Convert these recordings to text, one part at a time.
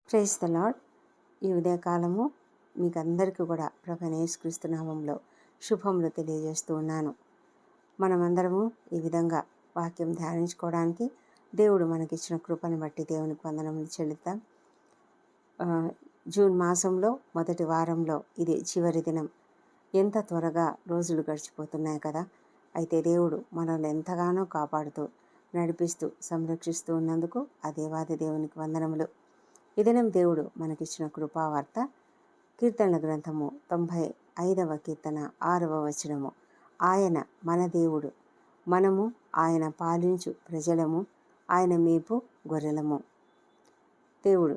Praise the lord. ఈ ఉదయకాలము మీకు అందరికీ కూడా ప్రభువైన యేసుక్రీస్తు నామంలో శుభములు తెలియజేస్తూ ఉన్నాను. మనమందరము ఈ విధంగా వాక్యం ధ్యానించుకోవడానికి దేవుడు మనకిచ్చిన కృపను బట్టి దేవునికి వందనములు చెల్లిద్దాం. జూన్ మాసంలో మొదటి వారంలో ఇది చివరి దినం. ఎంత త్వరగా రోజులు గడిచిపోతున్నాయి కదా. అయితే దేవుడు మనల్ని ఎంతగానో కాపాడుతూ నడిపిస్తూ సంరక్షిస్తూ ఉన్నందుకు ఆ దేవాది దేవునికి వందనములు. ఈ దినం దేవుడు మనకిచ్చిన కృపావార్త కీర్తనల గ్రంథము 95వ కీర్తన 6వ వచనము. ఆయన మన దేవుడు, మనము ఆయన పాలించు ప్రజలము, ఆయన మేపు గొర్రెలము. దేవుడు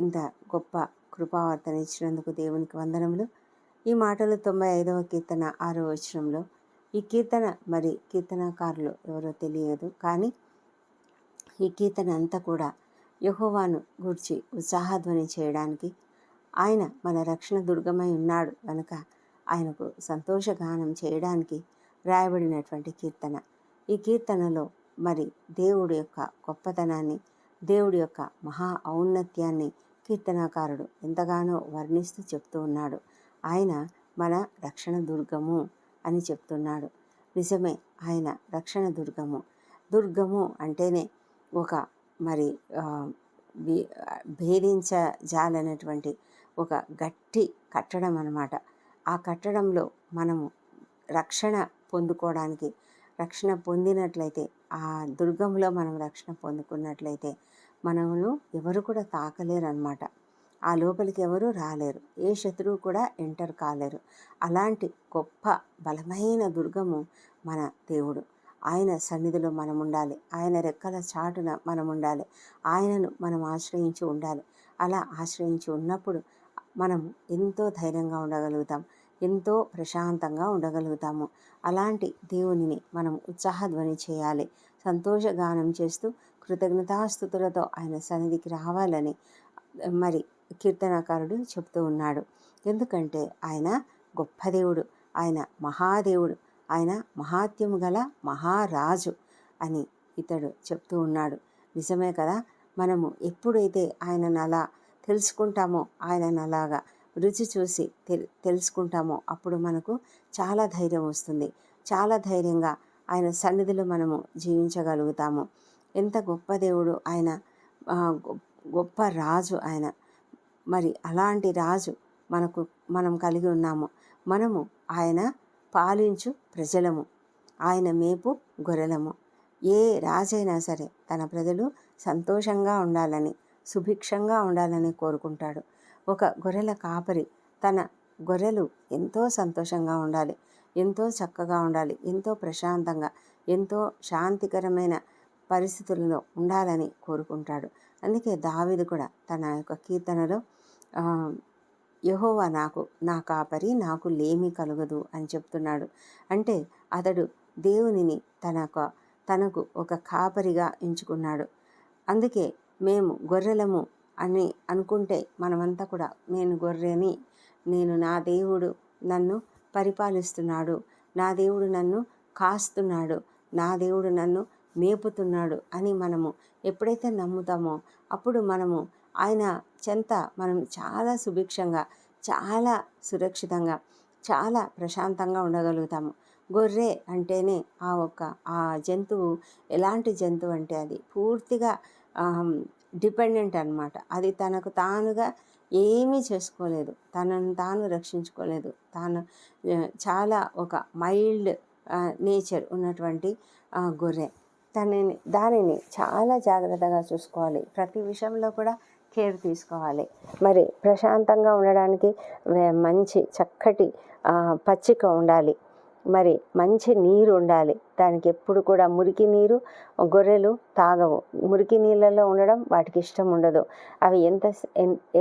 ఇంత గొప్ప కృపావార్తను ఇచ్చినందుకు దేవునికి వందనములు. ఈ మాటలు 95వ కీర్తన 6వ వచనంలో. ఈ కీర్తన మరి కీర్తనకారులు ఎవరో తెలియదు, కానీ ఈ కీర్తన అంతా కూడా యెహోవాను గూర్చి ఉత్సాహధ్వని చేయడానికి, ఆయన మన రక్షణ దుర్గమై ఉన్నాడు కనుక ఆయనకు సంతోషగానం చేయడానికి రాయబడినటువంటి కీర్తన. ఈ కీర్తనలో మరి దేవుడి యొక్క గొప్పతనాన్ని, దేవుడి యొక్క మహా ఔన్నత్యాన్ని కీర్తనాకారుడు ఎంతగానో వర్ణిస్తూ చెప్తూ ఉన్నాడు. ఆయన మన రక్షణ దుర్గము అని చెప్తున్నాడు. నిజమే, ఆయన రక్షణ దుర్గము. దుర్గము అంటేనే ఒక మరి భేదించజాలనేటువంటి ఒక గట్టి కట్టడం అన్నమాట. ఆ కట్టడంలో మనము రక్షణ పొందుకోవడానికి, రక్షణ పొందినట్లయితే, ఆ దుర్గంలో మనం రక్షణ పొందుకున్నట్లయితే మనమును ఎవరు కూడా తాకలేరు అన్నమాట. ఆ లోపలికి ఎవరు రాలేరు, ఏ శత్రువు కూడా ఎంటర్ కాలేరు. అలాంటి గొప్ప బలమైన దుర్గము మన దేవుడు. ఆయన సన్నిధిలో మనం ఉండాలి, ఆయన రెక్కల చాటున మనం ఉండాలి, ఆయనను మనం ఆశ్రయించి ఉండాలి. అలా ఆశ్రయించి ఉన్నప్పుడు మనం ఎంతో ధైర్యంగా ఉండగలుగుతాం, ఎంతో ప్రశాంతంగా ఉండగలుగుతాము. అలాంటి దేవునిని మనం ఉత్సాహధ్వని చేయాలి, సంతోషగానం చేస్తూ కృతజ్ఞతాస్తుతులతో ఆయన సన్నిధికి రావాలని మరి కీర్తనకారుడు చెప్తూ ఉన్నాడు. ఎందుకంటే ఆయన గొప్ప దేవుడు, ఆయన మహాదేవుడు, ఆయన మహాత్యము గల మహారాజు అని ఇతడు చెప్తూ ఉన్నాడు. నిజమే కదా. మనము ఎప్పుడైతే ఆయనను అలా తెలుసుకుంటామో, ఆయనను అలాగా రుచి చూసి తెలుసుకుంటామో అప్పుడు మనకు చాలా ధైర్యం వస్తుంది. చాలా ధైర్యంగా ఆయన సన్నిధిలో మనము జీవించగలుగుతాము. ఎంత గొప్ప దేవుడు ఆయన, గొప్ప రాజు ఆయన. మరి అలాంటి రాజు మనం కలిగి ఉన్నాము. మనము ఆయన పాలించు ప్రజలము, ఆయన మేపు గొర్రెలము. ఏ రాజైనా సరే తన ప్రజలు సంతోషంగా ఉండాలని, సుభిక్షంగా ఉండాలని కోరుకుంటాడు. ఒక గొర్రెల కాపరి తన గొర్రెలు ఎంతో సంతోషంగా ఉండాలి, ఎంతో చక్కగా ఉండాలి, ఎంతో ప్రశాంతంగా, ఎంతో శాంతికరమైన పరిస్థితులలో ఉండాలని కోరుకుంటాడు. అందుకే దావీదు కూడా తన యొక్క కీర్తనలో యెహోవా నా కాపరి, నాకు లేమి కలుగదు అని చెప్తున్నాడు. అంటే అతడు దేవునిని తనకు ఒక కాపరిగా ఎంచుకున్నాడు. అందుకే మేము గొర్రెలము అని అనుకుంటే మనమంతా కూడా నేను గొర్రెని, నా దేవుడు నన్ను పరిపాలిస్తున్నాడు, నా దేవుడు నన్ను కాస్తున్నాడు, నా దేవుడు నన్ను మేపుతున్నాడు అని మనము ఎప్పుడైతే నమ్ముతామో అప్పుడు మనము ఆయన చెంత మనం చాలా సుభిక్షంగా, చాలా సురక్షితంగా, చాలా ప్రశాంతంగా ఉండగలుగుతాము. గొర్రె అంటేనే ఆ జంతువు ఎలాంటి జంతువు అంటే అది పూర్తిగా డిపెండెంట్ అన్నమాట. అది తనకు తానుగా ఏమీ చేసుకోలేదు, తనను తాను రక్షించుకోలేదు. చాలా ఒక మైల్డ్ నేచర్ ఉన్నటువంటి గొర్రె. దానిని చాలా జాగ్రత్తగా చూసుకోవాలి, ప్రతి విషయంలో కూడా కేర్ తీసుకోవాలి. మరి ప్రశాంతంగా ఉండడానికి మంచి చక్కటి పచ్చిక ఉండాలి, మరి మంచి నీరు ఉండాలి. దానికి ఎప్పుడు కూడా మురికి నీరు గొర్రెలు తాగవు. మురికి నీళ్ళలో ఉండడం వాటికి ఇష్టం ఉండదు. అవి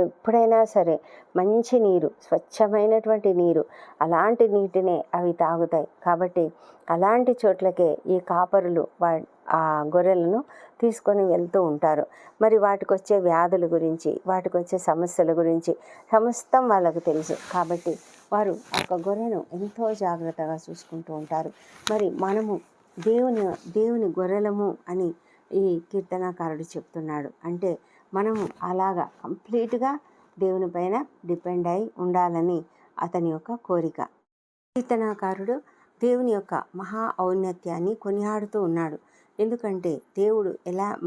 ఎప్పుడైనా సరే మంచి నీరు, స్వచ్ఛమైనటువంటి నీరు, అలాంటి నీటినే అవి తాగుతాయి. కాబట్టి అలాంటి చోట్లకే ఈ కాపరులు ఆ గొర్రెలను తీసుకొని వెళ్తూ ఉంటారు. మరి వాటికి వచ్చే వ్యాధుల గురించి, వాటికి వచ్చే సమస్యల గురించి సమస్తం వాళ్ళకు తెలుసు. కాబట్టి వారు ఒక గొర్రెను ఎంతో జాగ్రత్తగా చూసుకుంటూ ఉంటారు. మరి మనము దేవుని గొర్రెలము అని ఈ కీర్తనాకారుడు చెప్తున్నాడు. అంటే మనము అలాగా కంప్లీట్గా దేవుని పైన డిపెండ్ అయి ఉండాలని అతని యొక్క కోరిక. కీర్తనాకారుడు దేవుని యొక్క మహా ఔన్నత్యాన్ని కొనియాడుతూ ఉన్నాడు. ఎందుకంటే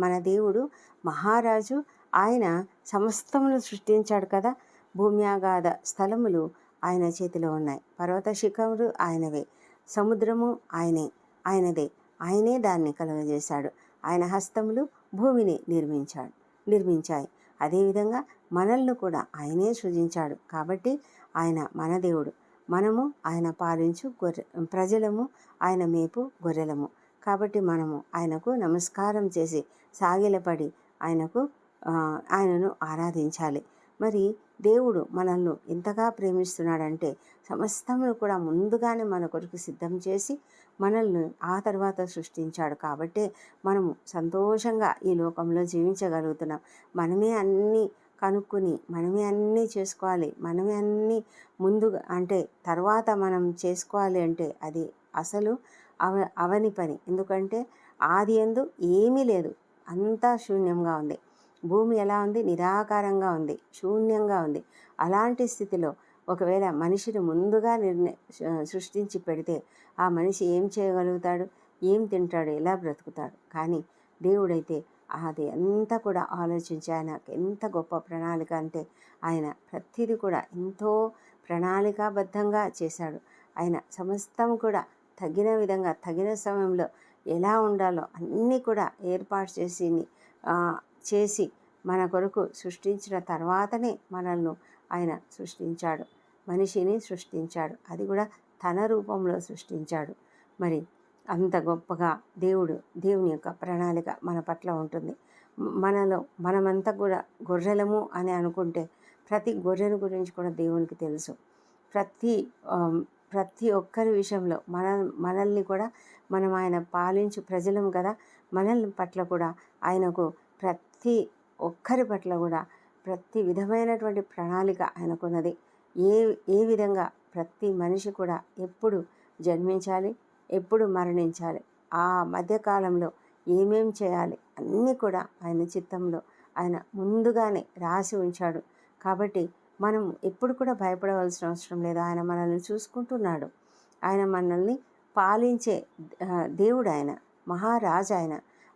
మన దేవుడు మహారాజు. ఆయన సమస్తమును సృష్టించాడు కదా. భూమ్యాగాధ స్థలములు ఆయన చేతిలో ఉన్నాయి. పర్వత శిఖరులు ఆయనవే, సముద్రము ఆయనదే. ఆయనే దాన్ని కలుగజేశాడు. ఆయన హస్తములు భూమిని నిర్మించాయి. అదేవిధంగా మనల్ని కూడా ఆయనే సృజించాడు. కాబట్టి ఆయన మన దేవుడు. మనము ఆయన పాలించు ప్రజలము, ఆయన మేపు గొర్రెలము. కాబట్టి మనము ఆయనకు నమస్కారం చేసి సాగిలపడి ఆయనను ఆరాధించాలి. మరి దేవుడు మనల్ని ఎంతగా ప్రేమిస్తున్నాడంటే సమస్తమును కూడా ముందుగానే మన కొరకు సిద్ధం చేసి మనల్ని ఆ తర్వాత సృష్టించాడు. కాబట్టి మనము సంతోషంగా ఈ లోకంలో జీవించగలుగుతున్నాం. మనమే అన్నీ కనుక్కొని మనమే అన్నీ చేసుకోవాలి. మనమే అన్నీ ముందుగా అంటే తర్వాత మనం చేసుకోవాలి అంటే అది అసలు అవని పని. ఎందుకంటే ఆది యందు ఏమీ లేదు, అంతా శూన్యంగా ఉంది. భూమి ఎలా ఉంది? నిరాకారంగా ఉంది, శూన్యంగా ఉంది. అలాంటి స్థితిలో ఒకవేళ మనిషిని ముందుగా సృష్టించి పెడితే ఆ మనిషి ఏం చేయగలుగుతాడు? ఏం తింటాడు? ఎలా బ్రతుకుతాడు? కానీ దేవుడైతే అది అంతా కూడా ఆలోచించి ఆయన ఎంత గొప్ప ప్రణాళిక అంటే ఆయన ప్రతిదీ కూడా ఎంతో ప్రణాళికాబద్ధంగా చేశాడు. ఆయన సమస్తం కూడా తగిన విధంగా తగిన సమయంలో ఎలా ఉండాలో అన్నీ కూడా ఏర్పాటు చేసి మన కొరకు సృష్టించిన తర్వాతనే మనల్ని ఆయన సృష్టించాడు. మనిషిని సృష్టించాడు, అది కూడా తన రూపంలో సృష్టించాడు. మరి అంత గొప్పగా దేవుని యొక్క ప్రణాళిక మన పట్ల ఉంటుంది. మనమంతా కూడా గొర్రెలము అని అనుకుంటే ప్రతి గొర్రెల గురించి కూడా దేవునికి తెలుసు. ప్రతి ఒక్కరి విషయంలో మనల్ని కూడా మనం ఆయన పాలించు ప్రజలం కదా. మనల్ని పట్ల కూడా ఆయనకు ప్రతి ఒక్కరి పట్ల కూడా ప్రతి విధమైనటువంటి ప్రణాళిక ఆయనకున్నది. ఏ విధంగా ప్రతి మనిషి కూడా ఎప్పుడు జన్మించాలి, ఎప్పుడు మరణించాలి, ఆ మధ్యకాలంలో ఏమేం చేయాలి అన్నీ కూడా ఆయన చిత్తంలో ఆయన ముందుగానే రాసి ఉంచాడు. కాబట్టి మనం ఎప్పుడు కూడా భయపడవలసిన అవసరం లేదు. ఆయన మనల్ని చూసుకుంటున్నాడు. ఆయన మనల్ని పాలించే దేవుడు, ఆయన మహారాజు.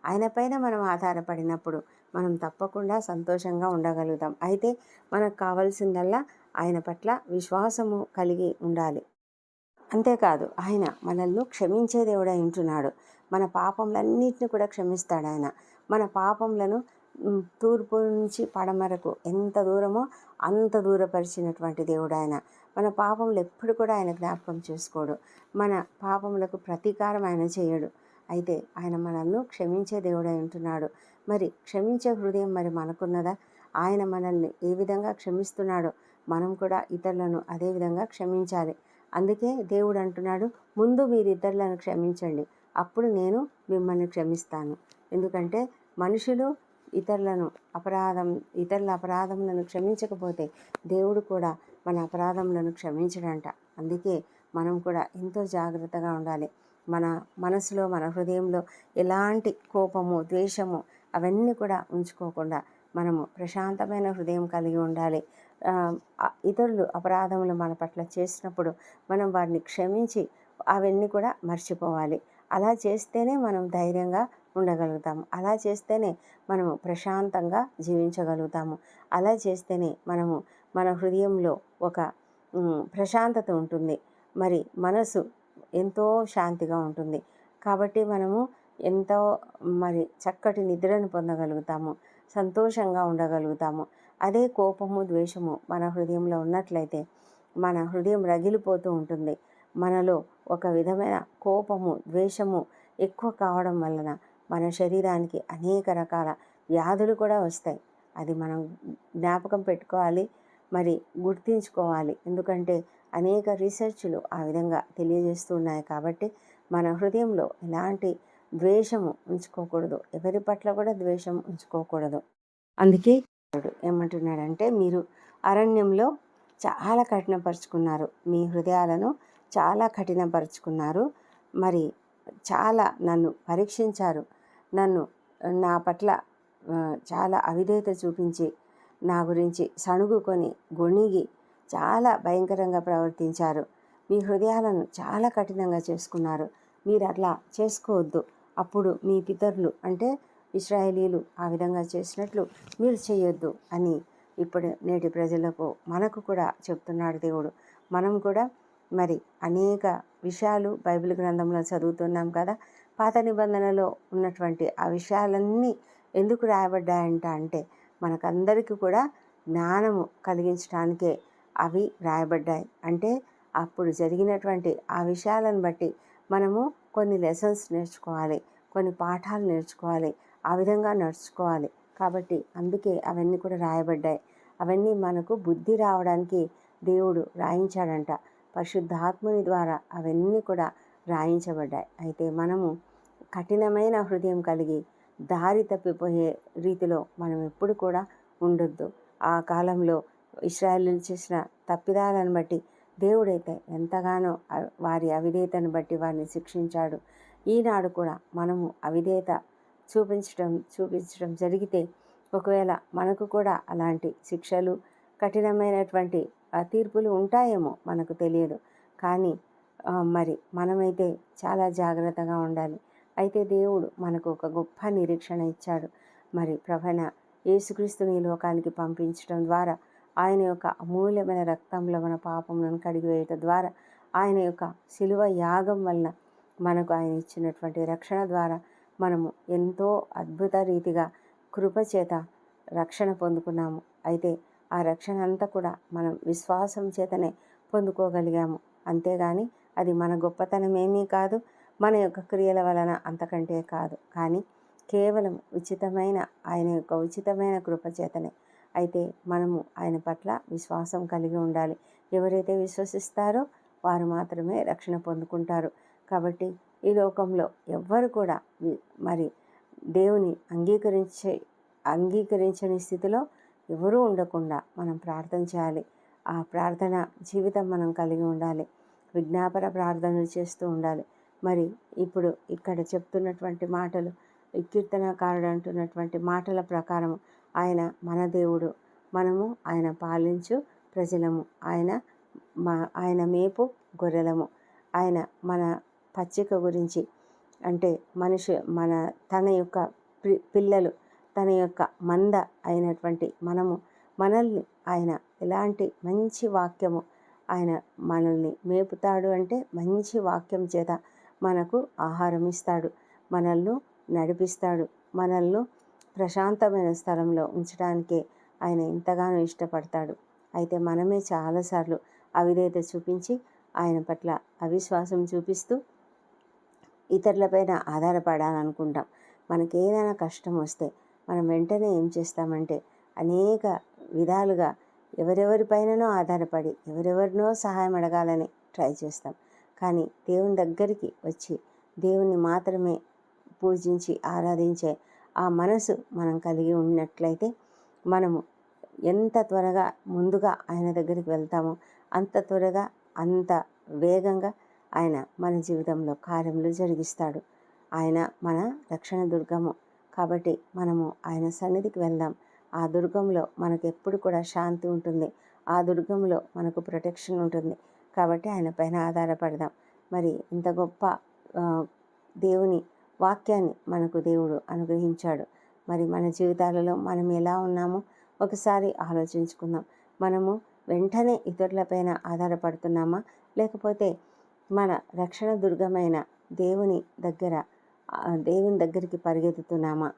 ఆయన పైన మనం ఆధారపడినప్పుడు మనం తప్పకుండా సంతోషంగా ఉండగలుగుతాం. అయితే మనకు కావాల్సిందల్లా ఆయన పట్ల విశ్వాసము కలిగి ఉండాలి. అంతేకాదు ఆయన మనల్ని క్షమించే దేవుడై ఉంటున్నాడు. మన పాపములన్నిటిని కూడా క్షమిస్తాడు ఆయన. మన పాపములను తూర్పు నుంచి పడమరకు ఎంత దూరమో అంత దూరపరిచినటువంటి దేవుడు ఆయన. మన పాపములు ఎప్పుడు కూడా ఆయన జ్ఞాపకం చేసుకోడు. మన పాపములకు ప్రతీకారం ఆయన చేయడు. అయితే ఆయన మనల్ని క్షమించే దేవుడై ఉంటున్నాడు. మరి క్షమించే హృదయం మరి మనకున్నదా? ఆయన మనల్ని ఏ విధంగా క్షమిస్తున్నాడో మనం కూడా ఇతరులను అదే విధంగా క్షమించాలి. అందుకే దేవుడు అంటున్నాడు, ముందు మీరు ఇతరులను క్షమించండి, అప్పుడు నేను మిమ్మల్ని క్షమిస్తాను. ఎందుకంటే మనుషులు ఇతరుల అపరాధములను క్షమించకపోతే దేవుడు కూడా మన అపరాధములను క్షమించడంట. అందుకే మనం కూడా ఎంతో జాగ్రత్తగా ఉండాలి. మన మనసులో, మన హృదయంలో ఎలాంటి కోపము, ద్వేషము అవన్నీ కూడా ఉంచుకోకుండా మనము ప్రశాంతమైన హృదయం కలిగి ఉండాలి. ఇతరులు అపరాధములు మన పట్ల చేసినప్పుడు మనం వారిని క్షమించి అవన్నీ కూడా మర్చిపోవాలి. అలా చేస్తేనే మనం ధైర్యంగా ఉండగలుగుతాము. అలా చేస్తేనే మనము ప్రశాంతంగా జీవించగలుగుతాము. అలా చేస్తేనే మన హృదయంలో ఒక ప్రశాంతత ఉంటుంది. మరి మనసు ఎంతో శాంతిగా ఉంటుంది. కాబట్టి మనము ఎంతో చక్కటి నిద్రను పొందగలుగుతాము, సంతోషంగా ఉండగలుగుతాము. అదే కోపము, ద్వేషము మన హృదయంలో ఉన్నట్లయితే మన హృదయం రగిలిపోతూ ఉంటుంది. మనలో ఒక విధమైన కోపము, ద్వేషము ఎక్కువ కావడం వలన మన శరీరానికి అనేక రకాల వ్యాధులు కూడా వస్తాయి. అది మనం జ్ఞాపకం పెట్టుకోవాలి, మరి గుర్తించుకోవాలి. ఎందుకంటే అనేక రీసెర్చ్లు ఆ విధంగా తెలియజేస్తున్నాయి. కాబట్టి మన హృదయంలో ఎలాంటి ద్వేషము ఉంచుకోకూడదు, ఎవరి పట్ల కూడా ద్వేషం ఉంచుకోకూడదు. అందుకే ఏమంటున్నాడంటే, మీరు అరణ్యంలో చాలా కఠినపరుచుకున్నారు, మీ హృదయాలను చాలా కఠినపరుచుకున్నారు, మరి చాలా నన్ను పరీక్షించారు, నా పట్ల చాలా అవిధేయత చూపించి నా గురించి సణుగుకొని గొణిగి చాలా భయంకరంగా ప్రవర్తించారు. మీ హృదయాలను చాలా కఠినంగా చేసుకున్నారు. మీరు అట్లా చేసుకోవద్దు. అప్పుడు మీ పితరులు అంటే ఇశ్రాయేలీలు ఆ విధంగా చేసినట్లు మీరు చేయొద్దు అని ఇప్పుడు నేటి ప్రజలకు మనకు కూడా చెప్తున్నాడు దేవుడు. మనం కూడా మరి అనేక విషయాలు బైబిల్ గ్రంథంలో చదువుతున్నాం కదా. పాత నిబంధనలో ఉన్నటువంటి ఆ విషయాలన్నీ ఎందుకు రాయబడ్డాయంట అంటే మనకందరికీ కూడా జ్ఞానము కలిగించడానికే అవి రాయబడ్డాయి. అంటే అప్పుడు జరిగినటువంటి ఆ విషయాలను బట్టి మనము కొన్ని లెసన్స్ నేర్చుకోవాలి, కొన్ని పాఠాలు నేర్చుకోవాలి, ఆ విధంగా నడుచుకోవాలి. కాబట్టి అందుకే అవన్నీ కూడా రాయబడ్డాయి. అవన్నీ మనకు బుద్ధి రావడానికి దేవుడు రాయించాడంట. పరిశుద్ధాత్ముని ద్వారా అవన్నీ కూడా రాయించబడ్డాయి. అయితే మనము కఠినమైన హృదయం కలిగి దారి తప్పిపోయే రీతిలో మనం ఎప్పుడు కూడా ఉండొద్దు. ఆ కాలంలో ఇశ్రాయేలీయులు చేసిన తప్పిదాలను బట్టి దేవుడైతే ఎంతగానో వారి అవిధేయతను బట్టి వారిని శిక్షించాడు. ఈనాడు కూడా మనము అవిధేయత చూపించడం జరిగితే ఒకవేళ మనకు కూడా అలాంటి శిక్షలు కఠినమైనటువంటి తీర్పులు ఉంటాయేమో మనకు తెలియదు. కానీ మరి మనమైతే చాలా జాగ్రత్తగా ఉండాలి. అయితే దేవుడు మనకు ఒక గొప్ప నిరీక్షణ ఇచ్చాడు. మరి ప్రభువైన యేసుక్రీస్తుని ఈ లోకానికి పంపించడం ద్వారా ఆయన యొక్క అమూల్యమైన రక్తంలో మన పాపములను కడిగివేయటం ద్వారా ఆయన యొక్క శిలువ యాగం వలన మనకు ఆయన ఇచ్చినటువంటి రక్షణ ద్వారా మనము ఎంతో అద్భుత రీతిగా కృపచేత రక్షణ పొందుకున్నాము. అయితే ఆ రక్షణ అంతా కూడా మనం విశ్వాసం చేతనే పొందుకోగలిగాము. అంతేగాని అది మన గొప్పతనం ఏమీ కాదు, మన యొక్క క్రియల వలన అంతకంటే కాదు. కానీ కేవలం ఆయన యొక్క ఉచితమైన కృపచేతనే. అయితే మనము ఆయన పట్ల విశ్వాసం కలిగి ఉండాలి. ఎవరైతే విశ్వసిస్తారో వారు మాత్రమే రక్షణ పొందుకుంటారు. కాబట్టి ఈ లోకంలో ఎవ్వరు కూడా మరి దేవుని అంగీకరించని స్థితిలో ఎవరూ ఉండకుండా మనం ప్రార్థన చేయాలి. ఆ ప్రార్థన జీవితం మనం కలిగి ఉండాలి. విజ్ఞాపన ప్రార్థనలు చేస్తూ ఉండాలి. మరి ఇప్పుడు ఇక్కడ చెప్తున్నటువంటి మాటలు, కీర్తనకారుడు అంటున్నటువంటి మాటల ప్రకారం ఆయన మన దేవుడు, మనము ఆయన పాలించు ప్రజలము, ఆయన మేపు గొర్రెలము. ఆయన మన పచ్చిక గురించి అంటే తన యొక్క పిల్లలు, తన యొక్క మంద అయినటువంటి మనల్ని ఆయన ఎలాంటి మంచి వాక్యము ఆయన మనల్ని మేపుతాడు అంటే మంచి వాక్యం చేత మనకు ఆహారం ఇస్తాడు, మనల్ని నడిపిస్తాడు, మనల్ని ప్రశాంతమైన స్థలంలో ఉంచడానికే ఆయన ఎంతగానో ఇష్టపడతాడు. అయితే మనమే చాలాసార్లు అవిధేయత చూపించి ఆయన పట్ల అవిశ్వాసం చూపిస్తూ ఇతరులపైన ఆధారపడాలనుకుంటాం. మనకి ఏదైనా కష్టం వస్తే మనం వెంటనే ఏం చేస్తామంటే అనేక విధాలుగా ఎవరెవరిపైననో ఆధారపడి ఎవరెవరినో సహాయం అడగాలని ట్రై చేస్తాం. కానీ దేవుని దగ్గరికి వచ్చి దేవుణ్ణి మాత్రమే పూజించి ఆరాధించే ఆ మనసు మనం కలిగి ఉన్నట్లయితే మనము ఎంత త్వరగా ముందుగా ఆయన దగ్గరికి వెళ్తామో అంత త్వరగా అంత వేగంగా ఆయన మన జీవితంలో కార్యములు జరిగిస్తాడు. ఆయన మన రక్షణ దుర్గము. కాబట్టి మనము ఆయన సన్నిధికి వెళ్దాం. ఆ దుర్గంలో మనకు ఎప్పుడు కూడా శాంతి ఉంటుంది. ఆ దుర్గంలో మనకు ప్రొటెక్షన్ ఉంటుంది. కాబట్టి ఆయన పైన ఆధారపడదాం. మరి ఇంత గొప్ప దేవుని వాక్యాన్ని మనకు దేవుడు అనుగ్రహించాడు. మరి మన జీవితాలలో మనం ఎలా ఉన్నామో ఒకసారి ఆలోచించుకుందాం. మనము వెంటనే ఇతరులపైన ఆధారపడుతున్నామా, లేకపోతే మన రక్షణ దుర్గమైన దేవుని దగ్గరికి పరిగెత్తుతున్నామా?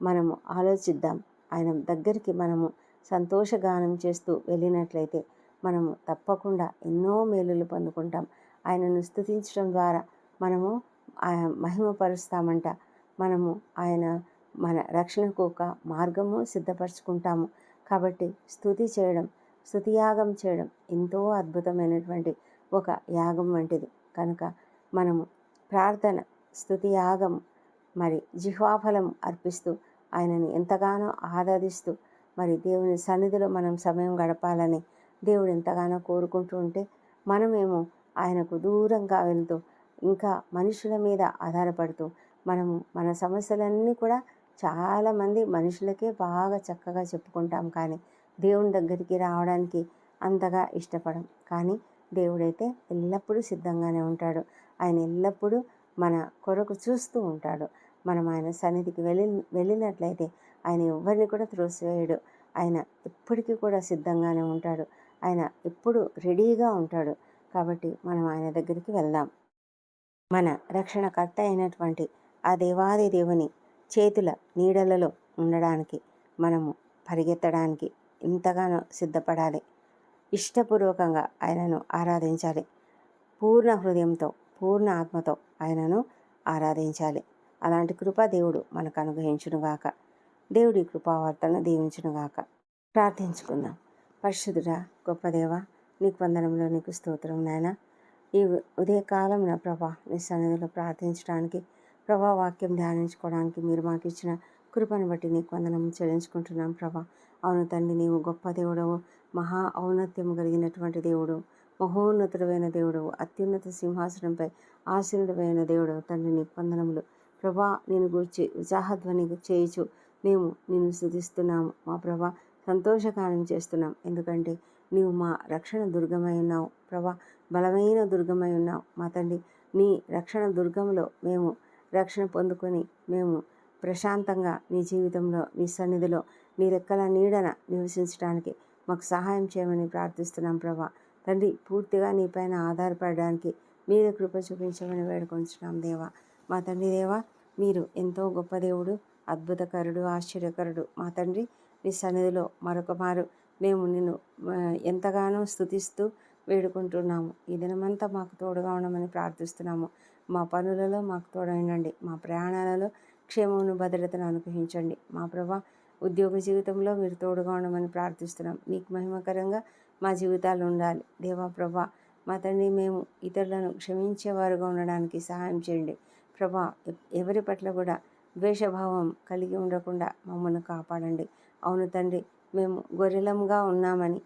మనము ఆలోచిద్దాం. ఆయన దగ్గరికి మనము సంతోషగానం చేస్తూ వెళ్ళినట్లయితే మనము తప్పకుండా ఎన్నో మేలులు పొందుకుంటాం. ఆయనను స్తుతించడం ద్వారా మనము మహిమపరుస్తామంట. మనము మన రక్షణకు ఒక మార్గము సిద్ధపరచుకుంటాము. కాబట్టి స్తుతి యాగం చేయడం ఎంతో అద్భుతమైనటువంటి ఒక యాగం వంటిది. కనుక మనము ప్రార్థన, స్తుతి యాగం, మరి జిహ్వాఫలం అర్పిస్తూ ఆయనని ఎంతగానో ఆరాధిస్తూ మరి దేవుని సన్నిధిలో మనం సమయం గడపాలని దేవుడు ఎంతగానో కోరుకుంటూ ఉంటే మనమేమో ఆయనకు దూరంగా వెళ్తూ ఇంకా మనుషుల మీద ఆధారపడుతూ మనము మన సమస్యలన్నీ కూడా చాలామంది మనుషులకే బాగా చక్కగా చెప్పుకుంటాం, కానీ దేవుని దగ్గరికి రావడానికి అంతగా ఇష్టపడం. కానీ దేవుడైతే ఎల్లప్పుడూ సిద్ధంగానే ఉంటాడు. ఆయన ఎల్లప్పుడూ మన కొరకు చూస్తూ ఉంటాడు. మనం ఆయన సన్నిధికి వెళ్ళినట్లయితే ఆయన ఎవరిని కూడా త్రోసివేయడు. ఆయన ఎప్పటికీ కూడా సిద్ధంగానే ఉంటాడు. ఆయన ఎప్పుడు రెడీగా ఉంటాడు. కాబట్టి మనం ఆయన దగ్గరికి వెళ్దాం. మన రక్షణకర్త అయినటువంటి ఆ దేవాది దేవుని చేతుల నీడలలో ఉండడానికి మనము పరిగెత్తడానికి ఎంతగానో సిద్ధపడాలి. ఇష్టపూర్వకంగా ఆయనను ఆరాధించాలి. పూర్ణ హృదయంతో, పూర్ణ ఆత్మతో ఆయనను ఆరాధించాలి. అలాంటి కృప దేవుడు మనకు అనుగ్రహించునుగాక. దేవుడి కృపావార్తను దీవించునుగాక. ప్రార్థించుకుందాం. పరిశుద్ధుడా, గొప్ప దేవ, నీకు వందనంలో, నీకు స్తోత్రం నాయన. ఈ ఉదయకాలం నా ప్రభా నీ సన్నిధిలో ప్రార్థించడానికి, ప్రభా వాక్యం ధ్యానించుకోవడానికి మీరు మాకు ఇచ్చిన కృపను బట్టి నీకు వందనం చెల్లించుకుంటున్నాం ప్రభా. అవును తండ్రి, నీవు గొప్ప దేవుడవు, మహా ఔన్నత్యం కలిగినటువంటి దేవుడు, మహోన్నతుడైన దేవుడు, అత్యున్నత సింహాసనంపై ఆసీనుడైన దేవుడు తండ్రి, నీకు వందనములు ప్రభా. నేను గూర్చి ఉత్సాహధ్వని చేయుచు మేము నిన్ను స్తుతిస్తున్నాము మా ప్రభా. సంతోషగానం చేస్తున్నాం, ఎందుకంటే నీవు మా రక్షణ దుర్గమై ఉన్నావు ప్రభా. బలమైన దుర్గమై ఉన్నావు మా తండ్రి. నీ రక్షణ దుర్గంలో మేము రక్షణ పొందుకొని మేము ప్రశాంతంగా నీ జీవితంలో, నీ సన్నిధిలో, నీ రెక్కల నీడన నివసించడానికి మాకు సహాయం చేయమని ప్రార్థిస్తున్నాం ప్రభా. తండ్రి, పూర్తిగా నీపైన ఆధారపడడానికి మీరే కృప చూపించమని వేడుకొంచున్నాం దేవా. మా తండ్రి దేవా, మీరు ఎంతో గొప్ప దేవుడు, అద్భుతకరుడు, ఆశ్చర్యకరుడు మా తండ్రి. నీ సన్నిధిలో మరొక మారు మేము నిన్ను ఎంతగానో స్తుతిస్తూ వేడుకుంటున్నాము. ఈ దినమంతా మాకు తోడుగా ఉండమని ప్రార్థిస్తున్నాము. మా పనులలో మాకు తోడైనండి. మా ప్రయాణాలలో క్షేమమును, భద్రతను అనుగ్రహించండి మా ప్రభా. ఉద్యోగ జీవితంలో మీరు తోడుగా ఉండమని ప్రార్థిస్తున్నాం. నీకు మహిమకరంగా మా జీవితాలు ఉండాలి దేవా ప్రభా. మా తండ్రి, మేము ఇతరులను క్షమించేవారుగా ఉండడానికి సహాయం చేయండి ప్రభా. ఎవరి పట్ల కూడా ద్వేషభావం కలిగి ఉండకుండా మమ్మల్ని కాపాడండి. అవును తండ్రి, మేము గొర్రెలముగా ఉన్నామని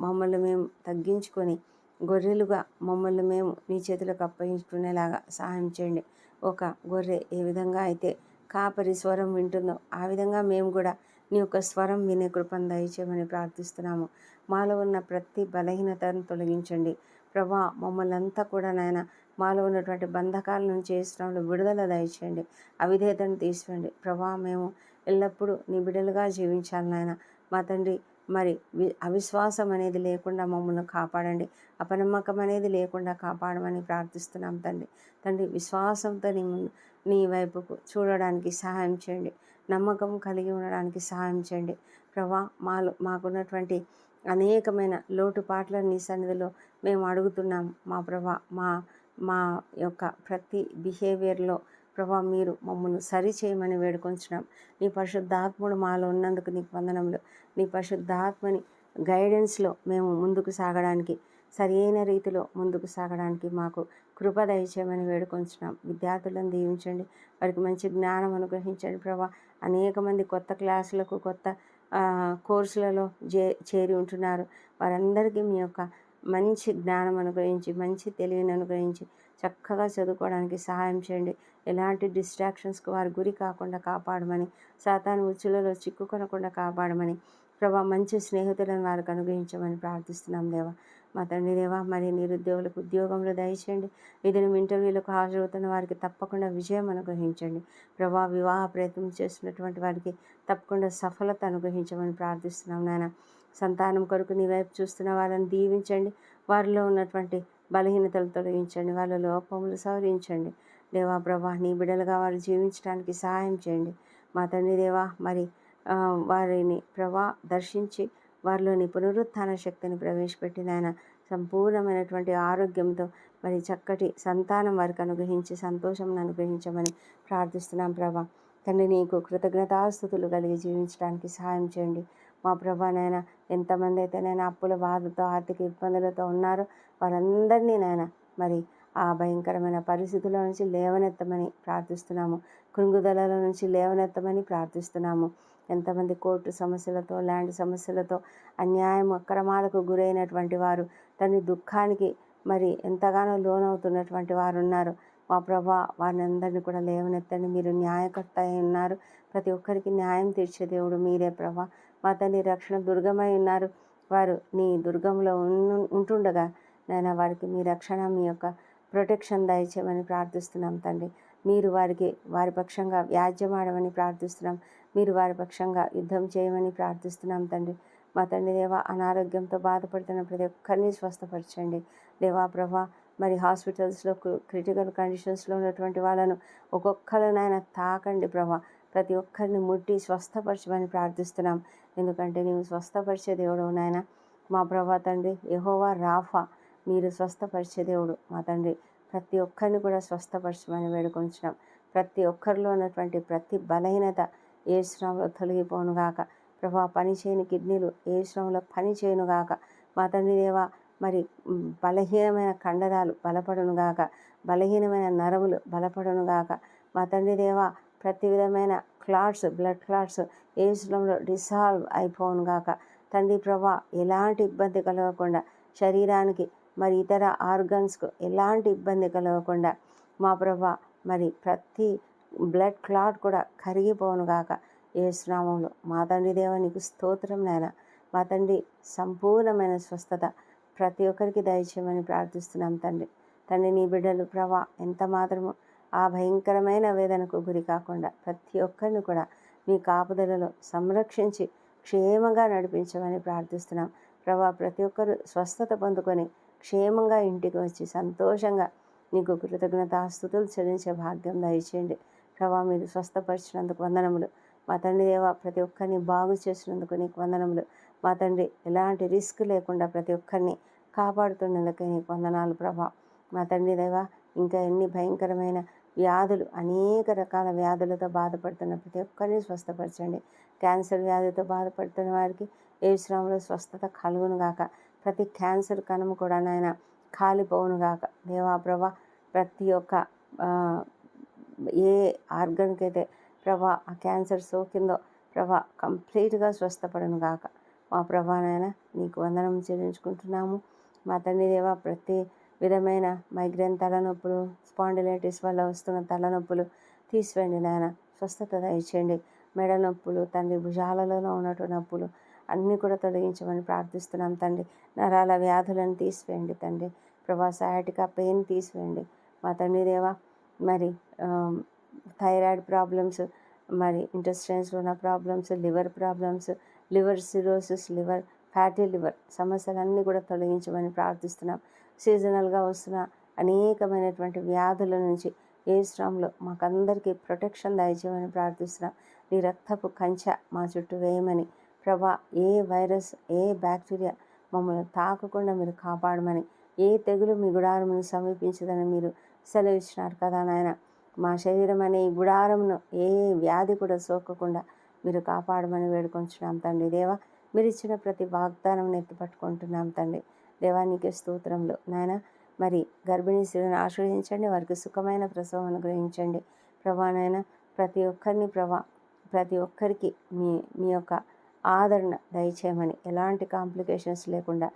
మమ్మల్ని మేము తగ్గించుకొని గొర్రెలుగా మమ్మల్ని మేము నీ చేతులకు అప్పగించుకునేలాగా సహాయం చేయండి. ఒక గొర్రె ఏ విధంగా అయితే కాపరి స్వరం వింటుందో ఆ విధంగా మేము కూడా నీ యొక్క స్వరం వినే కృపను దయచేయమని ప్రార్థిస్తున్నాము. మాలో ఉన్న ప్రతి బలహీనతను తొలగించండి ప్రభా. మమ్మల్ని అంతా కూడా నాయన, మాలో ఉన్నటువంటి బంధకాల నుంచి ఇష్టంలో విడుదల దయచేయండి. అవిధేయతను తీసివేయండి ప్రభా. మేము ఎల్లప్పుడూ నీ బిడ్డలుగా జీవించాలి నాయన మా తండ్రి. మరి అవిశ్వాసం అనేది లేకుండా మమ్మల్ని కాపాడండి. అపనమ్మకం అనేది లేకుండా కాపాడమని ప్రార్థిస్తున్నాం తండ్రి. తండ్రి, విశ్వాసంతో నీ వైపుకు చూడడానికి సహాయం చేయండి. నమ్మకం కలిగి ఉండడానికి సహాయం చేయండి ప్రభా. మాకున్నటువంటి అనేకమైన లోటుపాట్లను నీ సన్నిధిలో మేము అడుగుతున్నాము మా ప్రభా. మా మా యొక్క ప్రతి బిహేవియర్లో ప్రభా మీరు మమ్మల్ని సరిచేయమని వేడుకొంచున్నాం. నీ పరిశుద్ధాత్ముడు మాలో ఉన్నందుకు నీకు వందనములు. నీ పరిశుద్ధాత్మని గైడెన్స్లో మేము ముందుకు సాగడానికి, సరైన రీతిలో ముందుకు సాగడానికి మాకు కృప దయచేయమని వేడుకొంచున్నాం. విద్యార్థులను దీవించండి, వారికి మంచి జ్ఞానం అనుగ్రహించండి ప్రభా. అనేక మంది కొత్త క్లాసులకు, కొత్త కోర్సులలో చేరి ఉంటున్నారు. వారందరికీ మీ యొక్క మంచి జ్ఞానం అనుగ్రహించి, మంచి తెలివిని అనుగ్రహించి చక్కగా చదువుకోవడానికి సహాయం చేయండి. ఎలాంటి డిస్ట్రాక్షన్స్కి వారు గురి కాకుండా కాపాడమని, సాతాను ఉచ్చులలో చిక్కుకొనకుండా కాపాడమని ప్రభా. మంచి స్నేహితులను వారికి అనుగ్రహించమని ప్రార్థిస్తున్నాం దేవా. మా తండ్రి దేవా, మరి నిరుద్యోగులకు ఉద్యోగంలో దయచేయండి. ఏదైనా ఇంటర్వ్యూలకు హాజరవుతున్న వారికి తప్పకుండా విజయం అనుగ్రహించండి ప్రభా. వివాహ ప్రయత్నం చేస్తున్నటువంటి వారికి తప్పకుండా సఫలత అనుగ్రహించమని ప్రార్థిస్తున్నాం నాయన. సంతానం కొరకు నీ వైపు చూస్తున్న వాళ్ళని దీవించండి. వారిలో ఉన్నటువంటి బలహీనతలు తొలగించండి, వాళ్ళ లోపములు సవరించండి దేవా ప్రభా. నీ బిడ్డలుగా వారు జీవించడానికి సహాయం చేయండి మా తండ్రి దేవా. మరి వారిని ప్రభా దర్శించి వారిలోని పునరుత్థాన శక్తిని ప్రవేశపెట్టిన ఆయన సంపూర్ణమైనటువంటి ఆరోగ్యంతో మరి చక్కటి సంతానం వారికి అనుగ్రహించి సంతోషం అనుగ్రహించమని ప్రార్థిస్తున్నాం ప్రభా. తండ్రి, నీకు కృతజ్ఞతాస్తుతులు కలిగి జీవించడానికి సహాయం చేయండి మా ప్రభా. నాయన, ఎంతమంది అయితే నేను అప్పుల బాధతో, ఆర్థిక ఇబ్బందులతో ఉన్నారో వారందరినీ నాయన మరి ఆ భయంకరమైన పరిస్థితుల నుంచి లేవనెత్తమని ప్రార్థిస్తున్నాము. కృంగుదల నుంచి లేవనెత్తమని ప్రార్థిస్తున్నాము. ఎంతమంది కోర్టు సమస్యలతో, ల్యాండ్ సమస్యలతో, అన్యాయం అక్రమాలకు గురైనటువంటి వారు, తన దుఃఖానికి మరి ఎంతగానో లోనవుతున్నటువంటి వారు ఉన్నారు. మా ప్రభా వారిని అందరినీ కూడా లేవనెత్తండి. మీరు న్యాయకర్త అయి ఉన్నారు. ప్రతి ఒక్కరికి న్యాయం తీర్చే దేవుడు మీరే ప్రభా. మా తండ్రి రక్షణ దుర్గమై ఉన్నారు. వారు నీ దుర్గంలో ఉంటుండగా నాయన వారికి మీ రక్షణ, మీ యొక్క ప్రొటెక్షన్ దయచేయమని ప్రార్థిస్తున్నాం తండ్రి. మీరు వారి పక్షంగా వ్యాజ్యమాడమని ప్రార్థిస్తున్నాం. మీరు వారి పక్షంగా యుద్ధం చేయమని ప్రార్థిస్తున్నాం తండ్రి. మా తండ్రి దేవ, అనారోగ్యంతో బాధపడుతున్న ప్రతి ఒక్కరిని స్వస్థపరచండి దేవా ప్రభా. మరి హాస్పిటల్స్లో క్రిటికల్ కండిషన్స్లో ఉన్నటువంటి వాళ్ళను ఒక్కొక్కరినైనా తాకండి ప్రభా. ప్రతి ఒక్కరిని ముట్టి స్వస్థపరచమని ప్రార్థిస్తున్నాం. ఎందుకంటే నీవు స్వస్థపరిచే దేవుడు నాయన. మా ప్రభా తండ్రి యెహోవా రాఫా, మీరు స్వస్థపరిచే దేవుడు మా తండ్రి. ప్రతి ఒక్కరిని కూడా స్వస్థపరచమని వేడుకొంచున్నాం. ప్రతి ఒక్కరిలో ఉన్నటువంటి ప్రతి బలహీనత యేసు నామములో తొలగిపోనుగాక ప్రభా. పనిచేయని కిడ్నీలు యేసు నామములో పని చేయనుగాక మా తండ్రి దేవా. మరి బలహీనమైన కండరాలు బలపడునుగాక, బలహీనమైన నరములు బలపడునుగాక మా తండ్రి దేవా. ప్రతి విధమైన క్లాట్స్, బ్లడ్ క్లాట్స్ యేసు నామములో డిసాల్వ్ అయిపోనుగాక తండ్రి ప్రభా. ఎలాంటి ఇబ్బంది కలగకుండా శరీరానికి మరి ఇతర ఆర్గన్స్కు ఎలాంటి ఇబ్బంది కలగకుండా మా ప్రభా. మరి ప్రతి బ్లడ్ క్లాట్ కూడా కరిగిపోనుగాక యేసు నామములో మా తండ్రి దేవ. నీకు స్తోత్రం నాయన. మా తండ్రి సంపూర్ణమైన స్వస్థత ప్రతి ఒక్కరికి దయచేయమని ప్రార్థిస్తున్నాం తండ్రి. తండ్రి నీ బిడ్డలు ప్రభా ఎంత మాత్రము ఆ భయంకరమైన వేదనకు గురి కాకుండా ప్రతి ఒక్కరిని కూడా మీ కాపుదలలో సంరక్షించి క్షేమంగా నడిపించమని ప్రార్థిస్తున్నాం ప్రభా. ప్రతి ఒక్కరు స్వస్థత పొందుకొని క్షేమంగా ఇంటికి వచ్చి సంతోషంగా నీకు కృతజ్ఞతాస్తుతులు చెల్లించే భాగ్యం దయచేయండి ప్రభా. మీరు స్వస్థపరిచినందుకు వందనములు మా తండ్రి దేవ. ప్రతి ఒక్కరిని బాగు చేసినందుకు నీకు వందనములు మా తండ్రి. ఎలాంటి రిస్క్ లేకుండా ప్రతి ఒక్కరిని కాపాడుతున్నందుకు నీకు వందనాలు ప్రభా. మా తండ్రి దేవ. ఇంకా ఎన్ని భయంకరమైన వ్యాధులు, అనేక రకాల వ్యాధులతో బాధపడుతున్న ప్రతి ఒక్కరిని స్వస్థపరచండి. క్యాన్సర్ వ్యాధితో బాధపడుతున్న వారికి యేసు నామములో స్వస్థత కలుగునుగాక. ప్రతి క్యాన్సర్ కణము కూడా నాయన కాలిపోవునుగాక దేవా ప్రభా. ప్రతి ఒక్క ఏ ఆర్గన్కి అయితే ప్రభా ఆ క్యాన్సర్ సోకిందో ప్రభా కంప్లీట్గా స్వస్థపడునుగాక మా ప్రభా. నాయన నీకు వందనం చెల్లించుకుంటున్నాము మా తండ్రి దేవా. ప్రతి విధమైన మైగ్రేన్ తలనొప్పులు, స్పాండిలైటిస్ వల్ల వస్తున్న తలనొప్పులు తీసివేయండి నాయన. స్వస్థత దయచేయండి. మెడ నొప్పులు తండ్రి, భుజాలలో ఉన్నటువంటి నొప్పులు అన్నీ కూడా తొలగించమని ప్రార్థిస్తున్నాం తండ్రి. నరాల వ్యాధులను తీసివేయండి తండ్రి ప్రభా. సయాటికా పెయిన్ తీసివేయండి మా తండ్రి దేవా. మరి థైరాయిడ్ ప్రాబ్లమ్స్, మరి ఇంటెస్టైన్స్లో ఉన్న problems, liver problems, liver cirrhosis, liver fatty liver సమస్యలన్నీ కూడా తొలగించమని ప్రార్థిస్తున్నాం. సీజనల్గా వస్తున్న అనేకమైనటువంటి వ్యాధుల నుంచి యేసు నామములో మాకందరికీ ప్రొటెక్షన్ దయచేయమని ప్రార్థిస్తున్నాం. నీ రక్తపు కంచె మా చుట్టూ వేయమని ప్రభా. ఏ వైరస్, ఏ బ్యాక్టీరియా మమ్మల్ని తాకకుండా మీరు కాపాడమని, ఏ తెగులు మీ గుడారమును సమీపించదని మీరు సెలవిచ్చినారు కదా నాయన. మా శరీరం అనే ఈ గుడారమును ఏ వ్యాధి కూడా సోకకుండా మీరు కాపాడమని వేడుకొంచున్నాం తండ్రి దేవా. మీరు ఇచ్చిన ప్రతి వాగ్దానం ఎత్తిపట్టుకుంటున్నాం తండ్రి దేవా. నీకే స్తోత్రములు నాయన. మరి గర్భిణీ స్త్రీలను ఆశీర్వదించండి, వారికి సుఖమైన ప్రసవం అనుగ్రహించండి ప్రభా. నాయన ప్రతి ఒక్కరిని ప్రభా, ప్రతి ఒక్కరికి మీ యొక్క ఆదరణ దయచేయమని, ఎలాంటి కాంప్లికేషన్స్ లేకుండా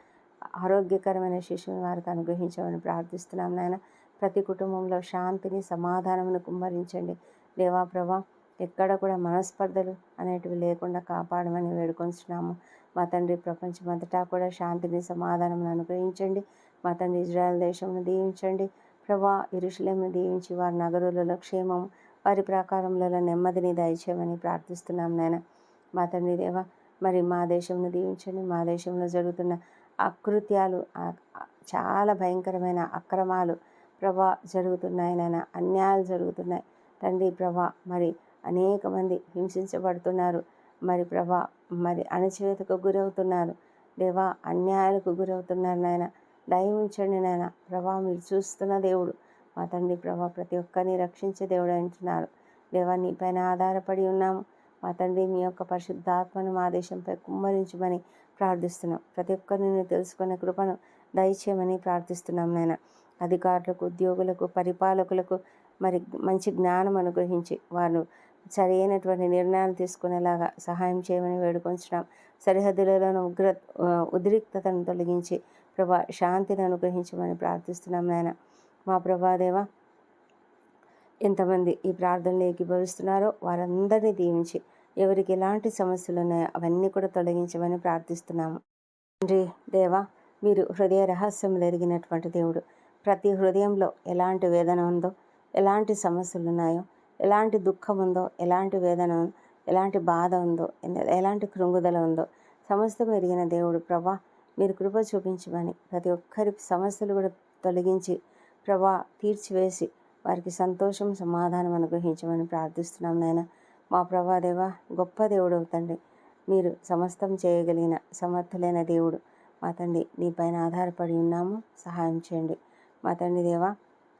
ఆరోగ్యకరమైన శిశువుని వారికి అనుగ్రహించమని ప్రార్థిస్తున్నాం నాయన. ప్రతి కుటుంబంలో శాంతిని, సమాధానమును కుమ్మరించండి దేవా ప్రభా. ఎక్కడ కూడా మనస్పర్ధలు అనేటివి లేకుండా కాపాడమని వేడుకొంచున్నాము మా తండ్రి. ప్రపంచమంతటా కూడా శాంతిని, సమాధానమును అనుగ్రహించండి మా తండ్రి. ఇజ్రాయెల్ దేశమును దీవించండి ప్రభా. యెరూషలేమును దీవించి వారి నగరులలో క్షేమము, వారి ప్రాకారములలో నెమ్మదిని దయచేయమని ప్రార్థిస్తున్నాం నాయన మా తండ్రి దేవ. మరి మా దేశంను దీవించండి. మా దేశంలో జరుగుతున్న అకృత్యాలు, చాలా భయంకరమైన అక్రమాలు ప్రభా జరుగుతున్నాయి నాయన. అన్యాయాలు జరుగుతున్నాయి తండ్రి ప్రభా. మరి అనేక మంది హింసించబడుతున్నారు మరి ప్రభా. మరి అణచివేతకు గురవుతున్నారు దేవా. అన్యాయాలకు గురవుతున్నారు నాయన. దయ ఉంచండి నాయన ప్రభా. మీరు చూస్తున్న దేవుడు మా తండ్రి ప్రభా. ప్రతి ఒక్కరిని రక్షించే దేవుడు అంటున్నారు దేవా. నీ పైన ఆధారపడి ఉన్నాము మా తండ్రి. మీ యొక్క పరిశుద్ధాత్మను మా దేశంపై కుమ్మరించమని ప్రార్థిస్తున్నాం. ప్రతి ఒక్కరిని తెలుసుకునే కృపను దయచేయమని ప్రార్థిస్తున్నాం నాయన. అధికారులకు, ఉద్యోగులకు, పరిపాలకులకు మరి మంచి జ్ఞానం అనుగ్రహించి వారు సరైనటువంటి నిర్ణయాలు తీసుకునేలాగా సహాయం చేయమని వేడుకొంచున్నాం. సరిహద్దులలో ఉద్రిక్తతను తొలగించి ప్రభా శాంతిని అనుగ్రహించమని ప్రార్థిస్తున్నాం నాయన మా ప్రభాదేవ. ఎంతమంది ఈ ప్రార్థనలు ఏకీభవిస్తున్నారో వారందరినీ దీవించి, ఎవరికి ఎలాంటి సమస్యలు ఉన్నాయో అవన్నీ కూడా తొలగించమని ప్రార్థిస్తున్నాము. తండ్రి దేవా, మీరు హృదయ రహస్యములు ఎరిగినటువంటి దేవుడు. ప్రతి హృదయంలో ఎలాంటి వేదన ఉందో, ఎలాంటి సమస్యలు ఉన్నాయో, ఎలాంటి దుఃఖం ఉందో, ఎలాంటి వేదన, ఎలాంటి బాధ ఉందో, ఎలాంటి కృంగుదల ఉందో సమస్తం ఎరిగిన దేవుడు ప్రభా, మీరు కృప చూపించమని ప్రతి ఒక్కరి సమస్యలు కూడా తొలగించి ప్రభా తీర్చివేసి వారికి సంతోషం సమాధానం అనుగ్రహించమని ప్రార్థిస్తున్నాం నాయన. మా ప్రభా దేవా, గొప్ప దేవుడు తండ్రి, మీరు సమస్తం చేయగలిగిన సమర్థులైన దేవుడు మా తండ్రి. నీ పైన ఆధారపడి ఉన్నాము, సహాయం చేయండి మా తండ్రి దేవా.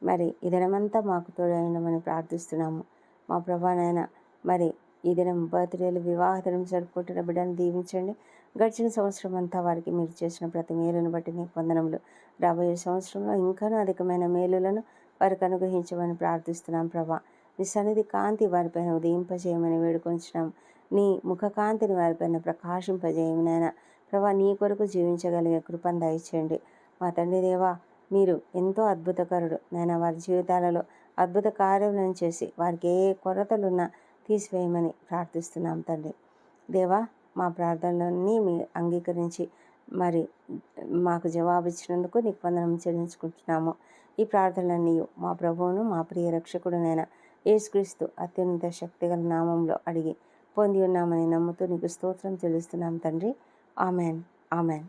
మరి ఈ దినమంతా మాకు తోడైండమని ప్రార్థిస్తున్నాము మా ప్రభా నాయన. మరి ఈ దినం బర్త్డేలు, వివాహ దినం జరుపుకుంటున్న బిడ్డను దీవించండి. గడిచిన సంవత్సరం అంతా వారికి మీరు చేసిన ప్రతి మేలును బట్టి నీకు వందనములు. రాబోయే సంవత్సరంలో ఇంకానూ అధికమైన మేలులను వారికి అనుగ్రహించమని ప్రార్థిస్తున్నాం ప్రభా. నీ సన్నిధి కాంతి వారిపైన ఉదయింపజేయమని వేడుకొంచున్నాం. నీ ముఖ కాంతిని వారిపైన ప్రకాశింపజేయమని నాయన ప్రభా. నీ కొరకు జీవించగలిగే కృపను దయచేయండి మా తండ్రి దేవా. మీరు ఎంతో అద్భుతకరుడు నాయన. వారి జీవితాలలో అద్భుత కార్యాలను చేసి వారికి ఏ కొరతలున్నా తీసివేయమని ప్రార్థిస్తున్నాం తండ్రి దేవా. మా ప్రార్థనలన్నీ మీ అంగీకరించి మరి మాకు జవాబిచ్చినందుకు నీకు వందనం చెల్లించుకుంటున్నాము. ఈ ప్రార్థనలన్నీ మా ప్రభువును మా ప్రియ రక్షకుడునైన యేసుక్రీస్తు అత్యున్నత శక్తిగల నామంలో అడిగి పొంది ఉన్నామని నమ్ముతూ నీకు స్తోత్రం చెల్లిస్తున్నాం తండ్రి. Amen, amen.